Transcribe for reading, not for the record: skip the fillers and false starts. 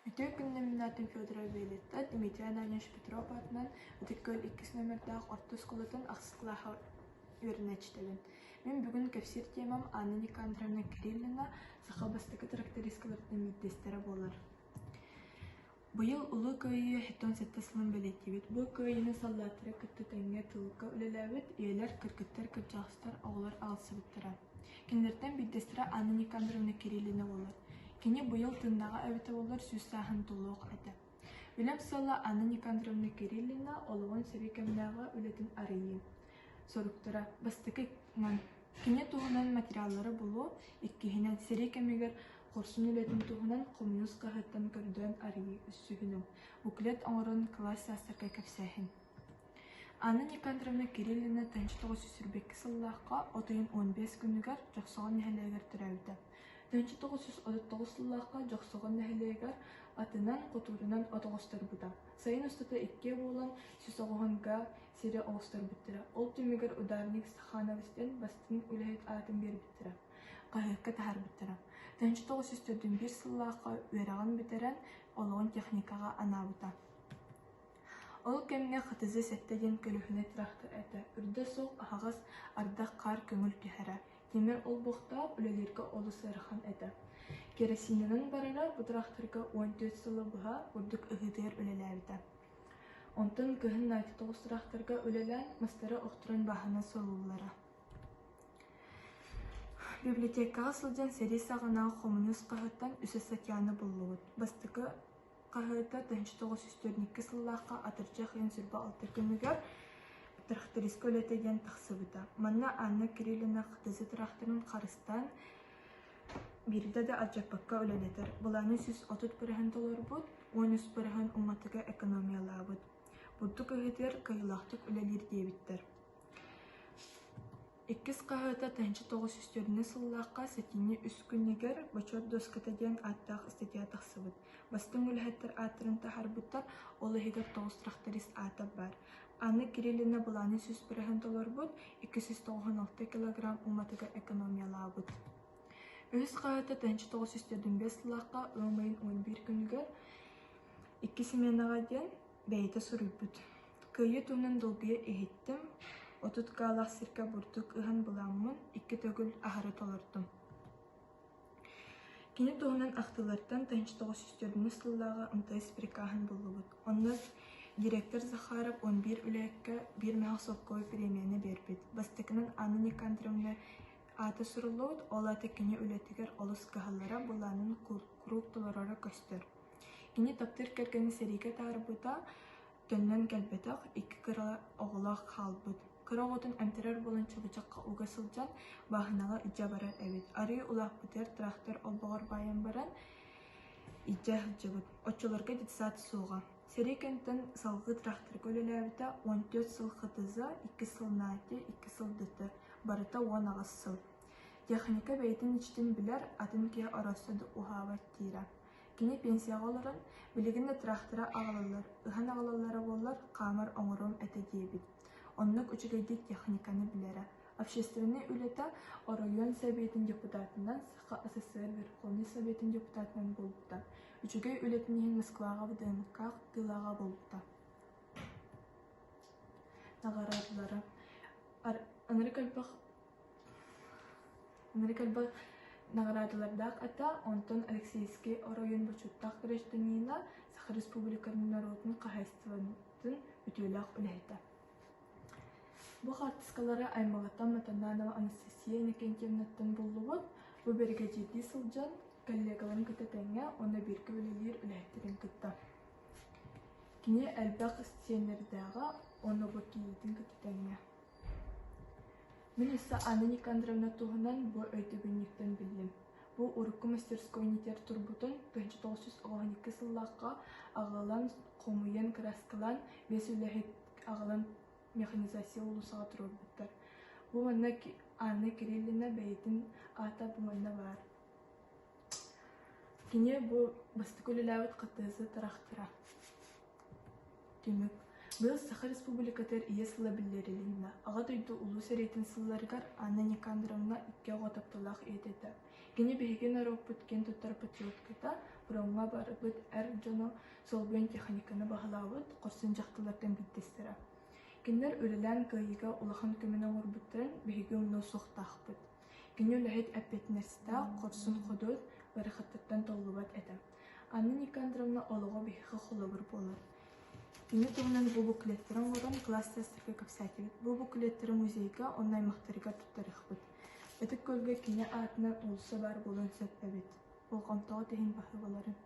Өтөө күннәминатын Федора Вейлетта Дмитрий Ананьевич Петров атынан өтөккөл 2 номердақ орто сколатын ақсықлаға өрінәчтәлін. Мен бүгін кәпсир темам Анна Никандровна Кириллина сақабастықы трактористкалардың миддестері болар. Бұйыл ұлы көйі хеттон сәттесілін бәлеттебет. Бұл көйіні саллатыры күтті тәңге тұлыққа үлеләвет, елер кіркіттер кірчағыстар оғылар алысы біттіра. Кендерден биддестері Анна Никандровна Кириллина болар. Кені бұйыл тыннаға әбіті олар сүз сағын тұлық әді. Білем сала Анна Никандровна Кириллина олығын сәбе кәмінәға үлетін арыйы. Соруктыра бастықы кені туғынан материаллары болу, еккехінен сәре кәмегер Корсун үлетін туғынан коммуниз қағыттан көрден арыйы үссігінің. Үкілет оңырын класс астырға кәпсәхін. Анна Никандровна Кириллина тәнші тоғы сүсірбеккі сыллаққа отойын 15 күнігер жоқсоған нәхелегер түрәуді. Тәнші тоғы сүс 39 сыллаққа жоқсоған нәхелегер атынан құтурынан отоғыстар бұда. Сайын ұстата 2 болан сүс оғанға сері оғыстар біттірі. Ол түмегер ударник Стахановыстен бастың үләйт атын бер біттірі. Қағыққа тағар біттірі. Тәнші тоғы сүс 41 сыллаққа өраған бітірен олығын техникаға ана бұта. Ол кәміне қытызы сәттеден көліхіне тұрақтыр әті. Үрді соқ ағыз ардақ қар көңіл көхәрі. Темір ол бұқта үлелерге олы сырхан әті. Керосинінің барыра бұтырақтырға 14 сылы бұға үрдік үгідер үлеләвді. Онтын күхін найты тоғыз тұрақтырға үлелән мұстары оқтырын бағына солулары. Библиотекаға сылден сәрі сағынағы коммуниз қағыттан үсі сатияны бұллуыд. Бастықы қағыта 1942 сыллаққа атырча қиын сүрбі 6 күнігер трактористка өлетеген тақсыбыда. Манна Анна Кириллина қытызы тракторын қарыстан берді де аджапаққа өлелетір. Бұланы сүз 30 біріғін толыр бұд, 13 біріғін ұматыға экономиялаа бұд. Бұдды көгетер кайылақтық өлелер дебіттір. Иккис қағыта 1904 сыллаққа сәтіне үс күнігер бачор доскатаден аттақ статия тақсыбыд. Бастың өлхеттер аттырын тахар бұттар, олы хегер 9 тракторист атап бар. Анна Кириллина бұланы сүз біріғін толар бұд, 296 килограмм ұматыға экономиялаа бұд. Үс қағыта 1905 сыллаққа өңмейін 11 күнігер 2 семенаға ден бәйті сұрый бұд. Көйі тұнын долгыя ехеттім, Отут калах сирка бурдук ыхан буламмын, 2 төгүл ахары толырдым. Кені туғынан ақтылардан 1904 сыллаға ымтайс прикахын болуғыд. Оннар директор Захаров 11 үләкке 1 мехасовкой премияны бербет. Бастықынан Анна Никандровна аты сұрылуыд, ол аты кені үләтігер олыс қағылара бұланын круг толырары көстір. Кені таптыр кәргені сәріге тарбыда төннен кәлбетақ 2 кыры оғылақ қалбыд. Кыроғытын әмтерер болын чубычаққа уға сылжан бағынаға үджа барар әбет. Арый улақ бұтер трактор олбағыр байын баран үджа хыджыбыд. Отчыларға детсат суға. Серекентін салғы трактор көлілі әбіті 14 сыл қытызы, 2 сыл нати, 2 сыл дыты. Барыта 10 ағыз сыл. Техника бәйтін үчтін білер атын кея оросыды ұхават тира. Кені пенсияға оларын білігінді трактора ағылылар. Үхан ағылылары болар қамар оңырым әті дейбіт. Оннық үчігейдік техниканы білері. Общественный үлеті район советін депутатынан Саха СССР Верховный советін депутатынан болыпта. Үчігей үлетінен Москваға ВДНК тылаға болыпта. Нағарадылары. Анарикальбақ нағарадылардақ ата Антон Алексейский район бачуттақ гражданина Саха Республикарының народын қағайстыванытын үтеулақ үләйті. Бұл артискалары аймағаттан Матананова Анастасия Никентьевнаттан болуғыд, бұл берге жеті сылжан коллегаларын күтетенге, оны берге өлелер үләйттірін күтті. Кіне әлбәқ стенердағы оны бұл кейетін күтетенге. Мен үсі Анна Никандровна туғынан бұл өйті бүнніктен білдім. Бұл ұрыққы мастерской нетер тұрбутын 1912 сыллаққа ағылан қомуен краскалан бес үләйт ағылан механизация улусаға тұрып біттір. Бұл манна Анна Кириллина бәйтін ата бұл манна бар. Кене бұл басты көліләуіт қытызы тұрақтыра. Түмік. Бұл Саха Республикатыр ие сылы білдерілінна. Аға дойды улу сәретін сылларғар Анна Никандровна 2 ғотаптылақ етеді. Кини биһиген ороппут кен туттар патриотката буронга барыбыт эр жоно солбуен техниканы баһалаабыт корсын жактылардан биттестера. Кинилер үлелэн кыйыга улахан көмөнө урбуттарын биһиге умно суохтаахпыт. Кини үлэхит эппетнерсита корсын ходут барахаттан толлубат этем. Анна Никандровна олого биһиге холобур болар. Кини тугунан бу буклеттерин орон класстастырга капсатибит. Бу буклеттери музейга оннай мактарыга туттарыхпыт. Өтүк көлгө кине атынан улса бар болон сөппебит. Ол комтоо тегин бахы боларын.